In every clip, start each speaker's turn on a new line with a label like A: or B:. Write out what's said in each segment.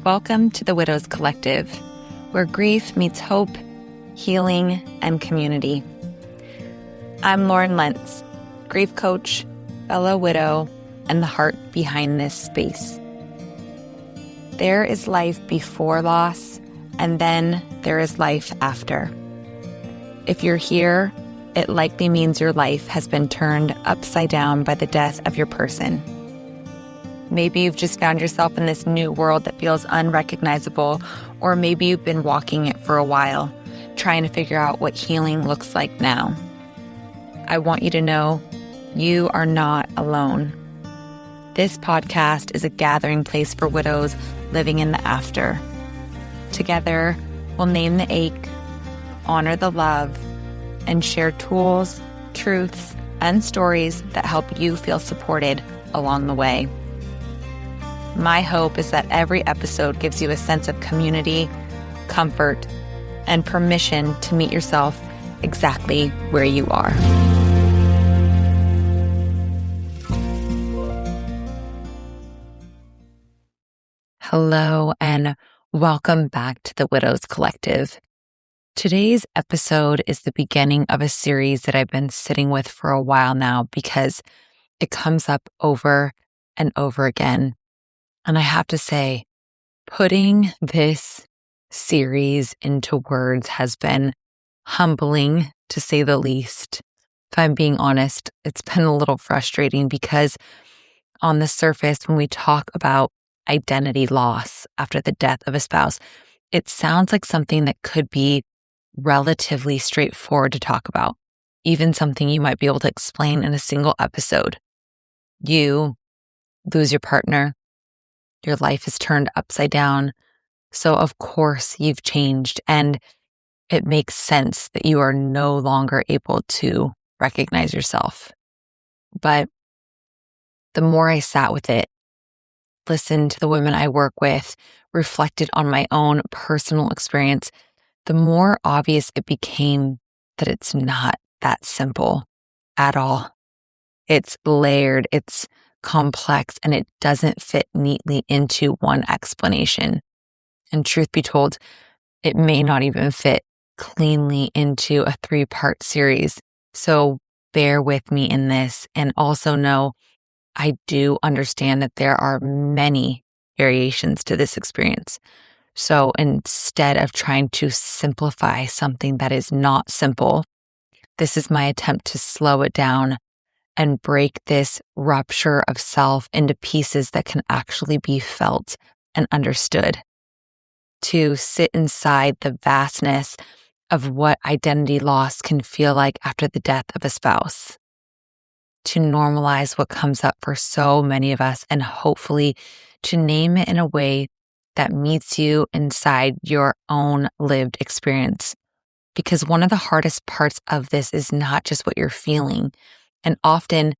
A: Welcome to the Widows Collective, where grief meets hope, healing, and community. I'm Lauren Lentz, grief coach, fellow widow, and the heart behind this space. There is life before loss, and then there is life after. If you're here, it likely means your life has been turned upside down by the death of your person. Maybe you've just found yourself in this new world that feels unrecognizable, or maybe you've been walking it for a while, trying to figure out what healing looks like now. I want you to know you are not alone. This podcast is a gathering place for widows living in the after. Together, we'll name the ache, honor the love, and share tools, truths, and stories that help you feel supported along the way. My hope is that every episode gives you a sense of community, comfort, and permission to meet yourself exactly where you are. Hello, and welcome back to the Widows Collective. Today's episode is the beginning of a series that I've been sitting with for a while now because it comes up over and over again. And I have to say, putting this series into words has been humbling, to say the least. If I'm being honest, it's been a little frustrating because on the surface, when we talk about identity loss after the death of a spouse, it sounds like something that could be relatively straightforward to talk about, even something you might be able to explain in a single episode. You lose your partner. Your life is turned upside down. So of course you've changed, and it makes sense that you are no longer able to recognize yourself. But the more I sat with it, listened to the women I work with, reflected on my own personal experience, the more obvious it became that it's not that simple at all. It's layered, it's complex, and it doesn't fit neatly into one explanation. And truth be told, it may not even fit cleanly into a 3-part series. So bear with me in this, and also know I do understand that there are many variations to this experience. So instead of trying to simplify something that is not simple, this is my attempt to slow it down and break this rupture of self into pieces that can actually be felt and understood. To sit inside the vastness of what identity loss can feel like after the death of a spouse. To normalize what comes up for so many of us, and hopefully to name it in a way that meets you inside your own lived experience. Because one of the hardest parts of this is not just what you're feeling. And often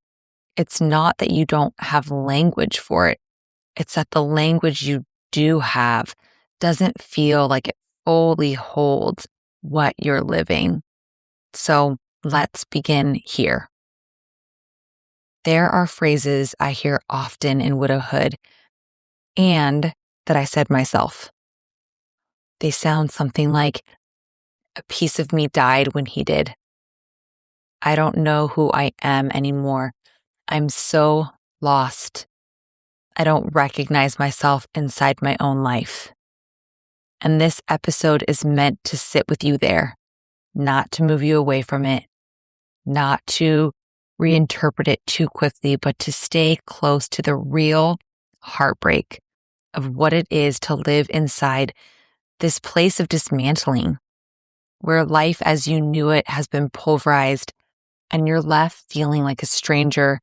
A: it's not that you don't have language for it. It's that the language you do have doesn't feel like it fully holds what you're living. So let's begin here. There are phrases I hear often in widowhood and that I said myself. They sound something like, "A piece of me died when he did. I don't know who I am anymore. I'm so lost. I don't recognize myself inside my own life." And this episode is meant to sit with you there, not to move you away from it, not to reinterpret it too quickly, but to stay close to the real heartbreak of what it is to live inside this place of dismantling, where life as you knew it has been pulverized and you're left feeling like a stranger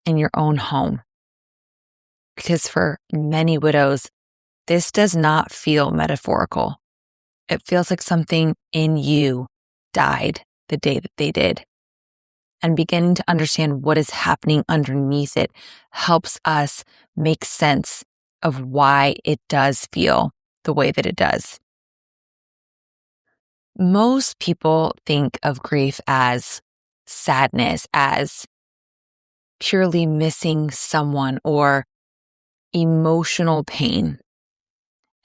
A: in your own home. Because for many widows, this does not feel metaphorical. It feels like something in you died the day that they did. And beginning to understand what is happening underneath it helps us make sense of why it does feel the way that it does. Most people think of grief as sadness, as purely missing someone or emotional pain.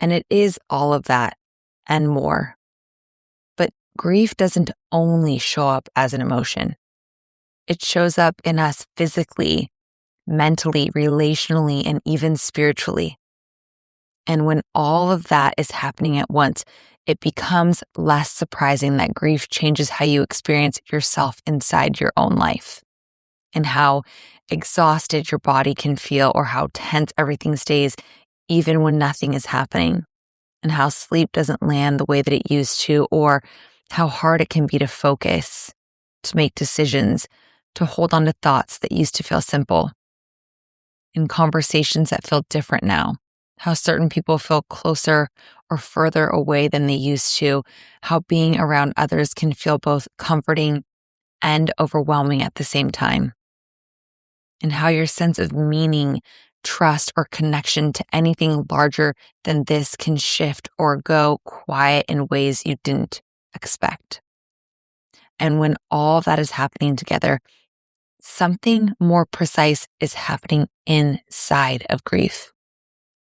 A: And it is all of that and more. But grief doesn't only show up as an emotion. It shows up in us physically, mentally, relationally, and even spiritually. And when all of that is happening at once, it becomes less surprising that grief changes how you experience yourself inside your own life, and how exhausted your body can feel, or how tense everything stays even when nothing is happening, and how sleep doesn't land the way that it used to, or how hard it can be to focus, to make decisions, to hold on to thoughts that used to feel simple, in conversations that feel different now, how certain people feel closer or further away than they used to, how being around others can feel both comforting and overwhelming at the same time, and how your sense of meaning, trust, or connection to anything larger than this can shift or go quiet in ways you didn't expect. And when all that is happening together, something more precise is happening inside of grief,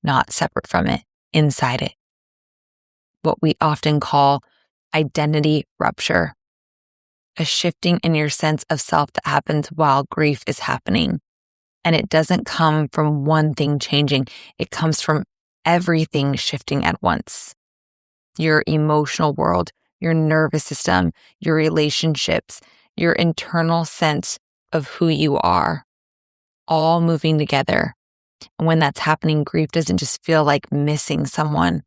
A: not separate from it, inside it. What we often call identity rupture, a shifting in your sense of self that happens while grief is happening. And it doesn't come from one thing changing. It comes from everything shifting at once. Your emotional world, your nervous system, your relationships, your internal sense of who you are, all moving together. And when that's happening, grief doesn't just feel like missing someone.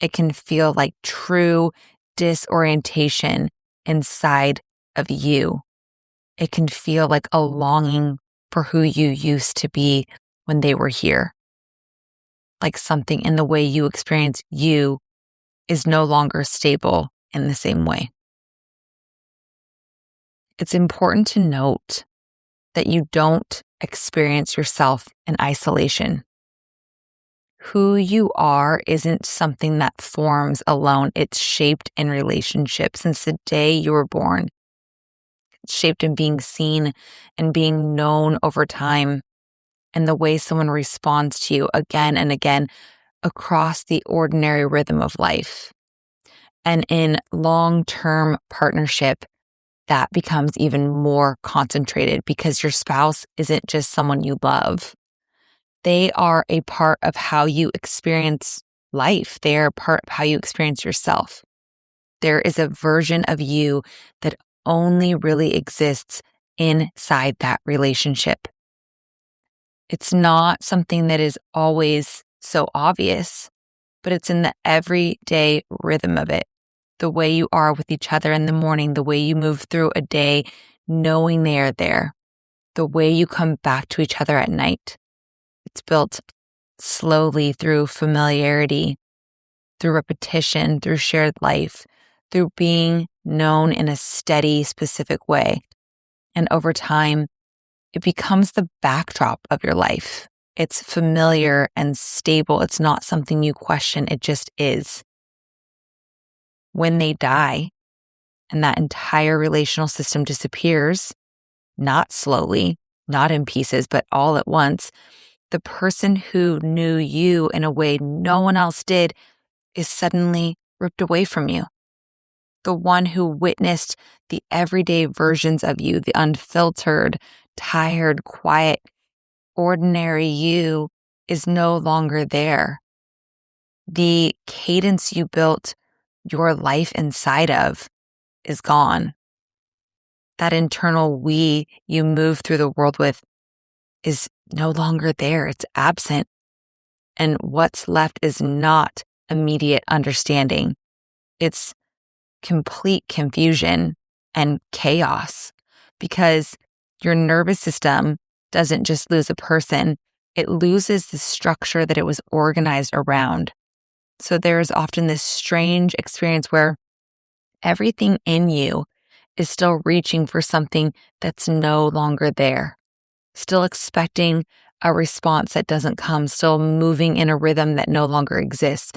A: It can feel like true disorientation inside of you. It can feel like a longing for who you used to be when they were here. Like something in the way you experience you is no longer stable in the same way. It's important to note that you don't experience yourself in isolation. Who you are isn't something that forms alone. It's shaped in relationships since the day you were born. It's shaped in being seen and being known over time, and the way someone responds to you again and again across the ordinary rhythm of life. And in long-term partnership, that becomes even more concentrated because your spouse isn't just someone you love. They are a part of how you experience life. They are a part of how you experience yourself. There is a version of you that only really exists inside that relationship. It's not something that is always so obvious, but it's in the everyday rhythm of it. The way you are with each other in the morning, the way you move through a day, knowing they are there, the way you come back to each other at night. It's built slowly through familiarity, through repetition, through shared life, through being known in a steady, specific way. And over time, it becomes the backdrop of your life. It's familiar and stable. It's not something you question. It just is. When they die and that entire relational system disappears, not slowly, not in pieces, but all at once, the person who knew you in a way no one else did is suddenly ripped away from you. The one who witnessed the everyday versions of you, the unfiltered, tired, quiet, ordinary you, is no longer there. The cadence you built your life inside of is gone. That internal we you move through the world with is no longer there. It's absent. And what's left is not immediate understanding. It's complete confusion and chaos, because your nervous system doesn't just lose a person, it loses the structure that it was organized around. So there's often this strange experience where everything in you is still reaching for something that's no longer there, still expecting a response that doesn't come, still moving in a rhythm that no longer exists.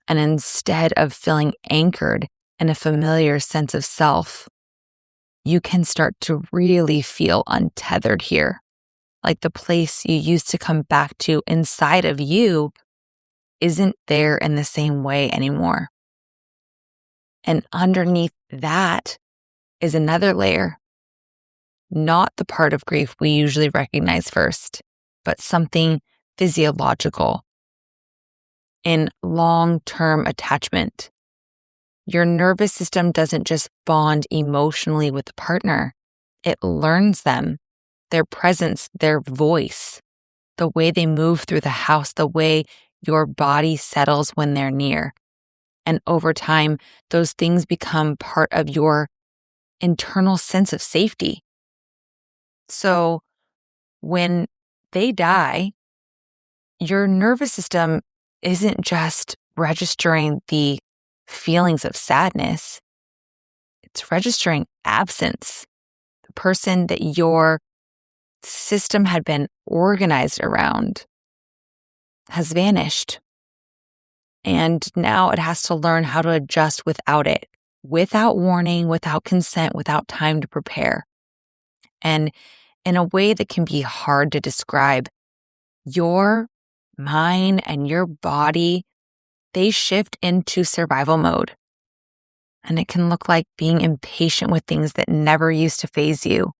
A: And instead of feeling anchored in a familiar sense of self, you can start to really feel untethered here. Like the place you used to come back to inside of you isn't there in the same way anymore. And underneath that is another layer, not the part of grief we usually recognize first, but something physiological in long-term attachment. Your nervous system doesn't just bond emotionally with the partner. It learns them, their presence, their voice, the way they move through the house, the way your body settles when they're near. And over time, those things become part of your internal sense of safety. So when they die, your nervous system isn't just registering the feelings of sadness, it's registering absence. The person that your system had been organized around has vanished. And now it has to learn how to adjust without it, without warning, without consent, without time to prepare. And in a way that can be hard to describe, your mind and your body, they shift into survival mode. And it can look like being impatient with things that never used to faze you,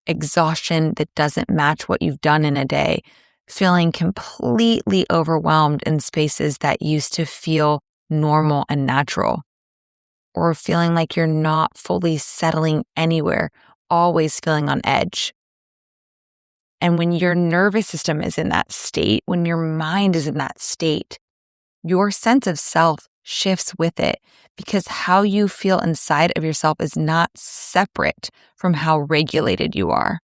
A: exhaustion that doesn't match what you've done in a day, feeling completely overwhelmed in spaces that used to feel normal and natural, or feeling like you're not fully settling anywhere, always feeling on edge. And when your nervous system is in that state, when your mind is in that state, your sense of self shifts with it, because how you feel inside of yourself is not separate from how regulated you are.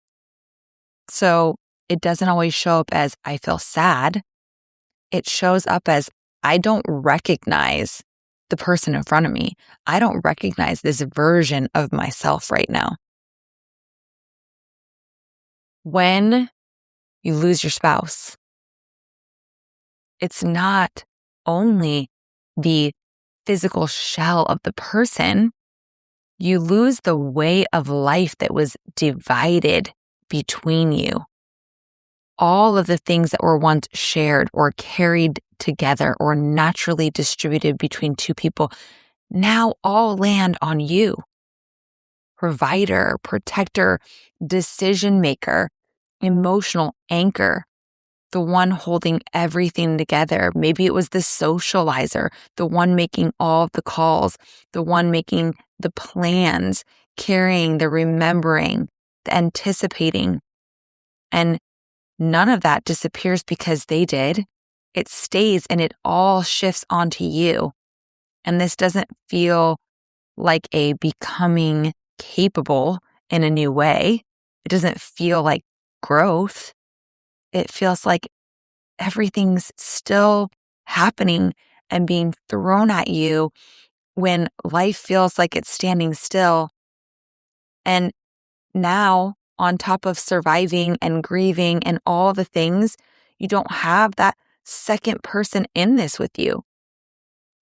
A: So it doesn't always show up as I feel sad. It shows up as I don't recognize the person in front of me. I don't recognize this version of myself right now. When you lose your spouse, it's not only the physical shell of the person, you lose the way of life that was divided between you. All of the things that were once shared or carried together or naturally distributed between two people now all land on you. Provider, protector, decision maker, emotional anchor, the one holding everything together. Maybe it was the socializer, the one making all of the calls, the one making the plans, carrying the remembering, the anticipating. And none of that disappears because they did. It stays and it all shifts onto you. And this doesn't feel like a becoming capable in a new way. It doesn't feel like growth. It feels like everything's still happening and being thrown at you when life feels like it's standing still. And now, on top of surviving and grieving and all the things, you don't have that second person in this with you.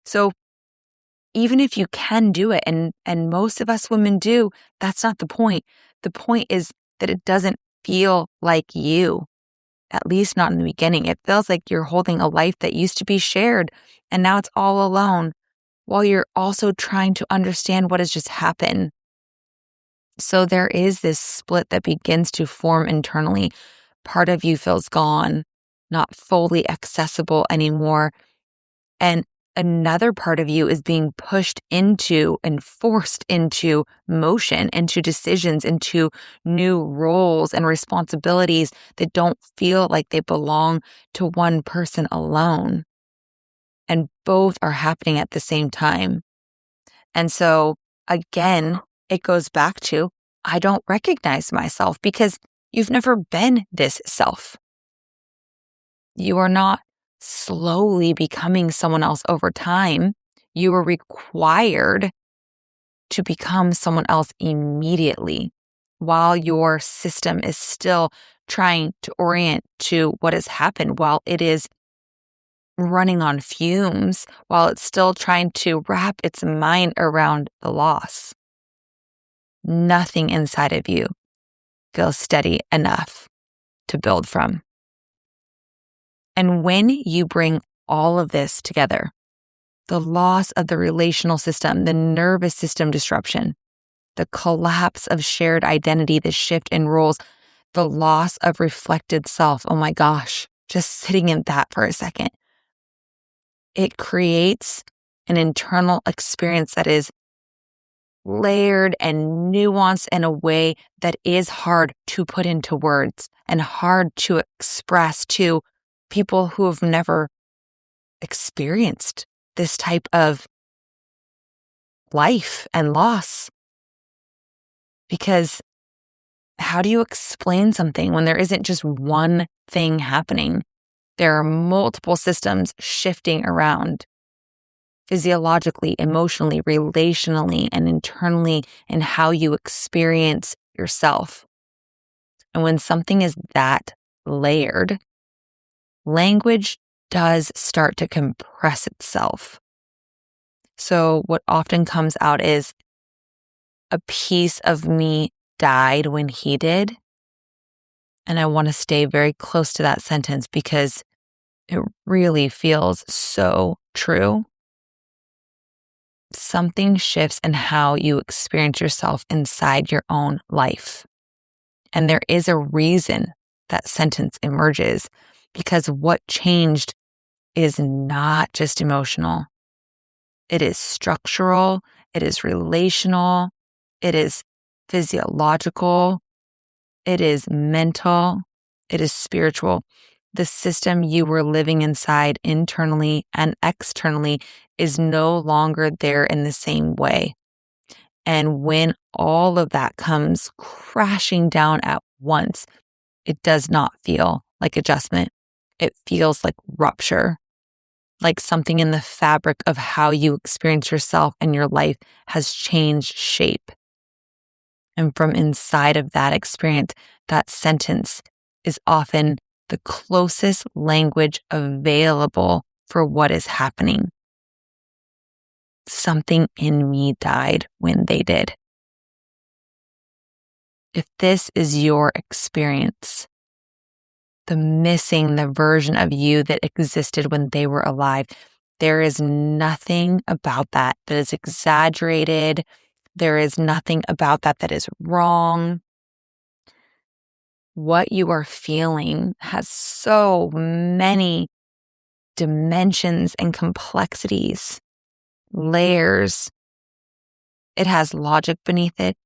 A: So even if you can do it, and most of us women do, that's not the point. The point is that it doesn't feel like you, at least not in the beginning. It feels like you're holding a life that used to be shared, and now it's all alone, while you're also trying to understand what has just happened. So there is this split that begins to form internally. Part of you feels gone, not fully accessible anymore. And another part of you is being pushed into and forced into motion, into decisions, into new roles and responsibilities that don't feel like they belong to one person alone. And both are happening at the same time. And so again, it goes back to, I don't recognize myself, because you've never been this self. You are not slowly becoming someone else over time. You are required to become someone else immediately, while your system is still trying to orient to what has happened, while it is running on fumes, while it's still trying to wrap its mind around the loss. Nothing inside of you feels steady enough to build from. And when you bring all of this together. The loss of the relational system, the nervous system disruption, the collapse of shared identity, the shift in roles, the loss of reflected self. Oh my gosh, just sitting in that for a second. It creates an internal experience that is layered and nuanced in a way that is hard to put into words and hard to express to people who have never experienced this type of life and loss. Because how do you explain something when there isn't just one thing happening? There are multiple systems shifting around physiologically, emotionally, relationally, and internally in how you experience yourself. And when something is that layered, language does start to compress itself. So what often comes out is, a piece of me died when he did. And I want to stay very close to that sentence because it really feels so true. Something shifts in how you experience yourself inside your own life. And there is a reason that sentence emerges, because what changed is not just emotional. It is structural, it is relational, it is physiological, it is mental, it is spiritual. The system you were living inside internally and externally is no longer there in the same way. And when all of that comes crashing down at once, it does not feel like adjustment. It feels like rupture, like something in the fabric of how you experience yourself and your life has changed shape. And from inside of that experience, that sentence is often the closest language available for what is happening. Something in me died when they did. If this is your experience, the version of you that existed when they were alive, there is nothing about that is exaggerated. There is nothing about that is wrong. What you are feeling has so many dimensions and complexities, layers. It has logic beneath it,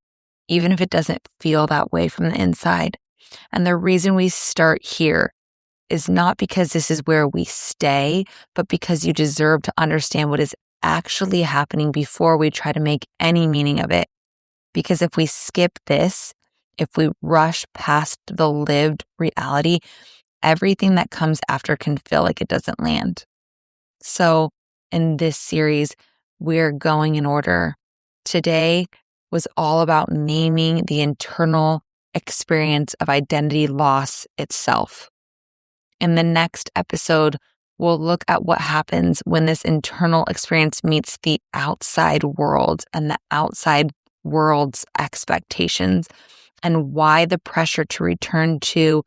A: even if it doesn't feel that way from the inside. And the reason we start here is not because this is where we stay, but because you deserve to understand what is actually happening before we try to make any meaning of it. Because if we skip this, if we rush past the lived reality, everything that comes after can feel like it doesn't land. So in this series, we're going in order. Today was all about naming the internal experience of identity loss itself. In the next episode, we'll look at what happens when this internal experience meets the outside world and the outside world's expectations, and why the pressure to return to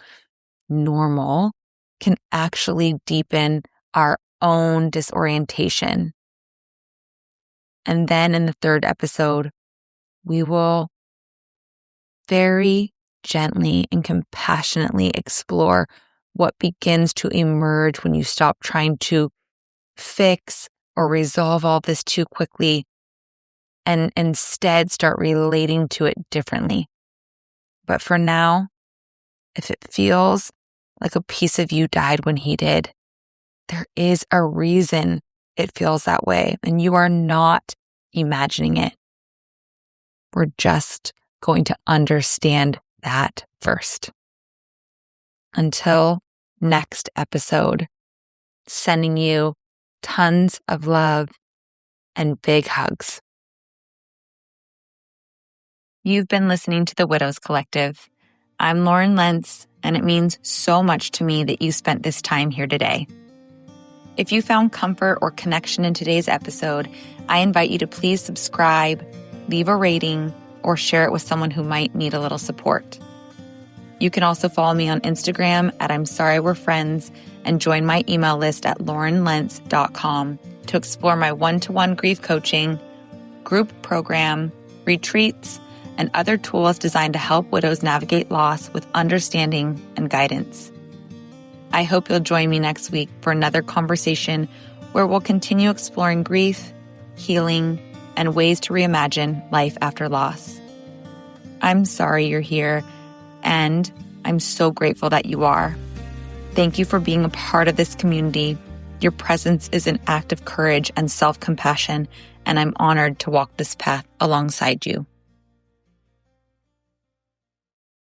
A: normal can actually deepen our own disorientation. And then in the third episode, we will very gently and compassionately explore what begins to emerge when you stop trying to fix or resolve all this too quickly and instead start relating to it differently. But for now, if it feels like a piece of you died when he did, there is a reason it feels that way, and you are not imagining it. We're just going to understand that first. Until next episode, sending you tons of love and big hugs. You've been listening to the Widows Collective. I'm Lauren Lentz, and it means so much to me that you spent this time here today. If you found comfort or connection in today's episode, I invite you to please subscribe, leave a rating, or share it with someone who might need a little support. You can also follow me on Instagram at I'm Sorry We're Friends and join my email list at laurenlentz.com to explore my one-to-one grief coaching, group program, retreats, and other tools designed to help widows navigate loss with understanding and guidance. I hope you'll join me next week for another conversation where we'll continue exploring grief, healing, and ways to reimagine life after loss. I'm sorry you're here, and I'm so grateful that you are. Thank you for being a part of this community. Your presence is an act of courage and self-compassion, and I'm honored to walk this path alongside you.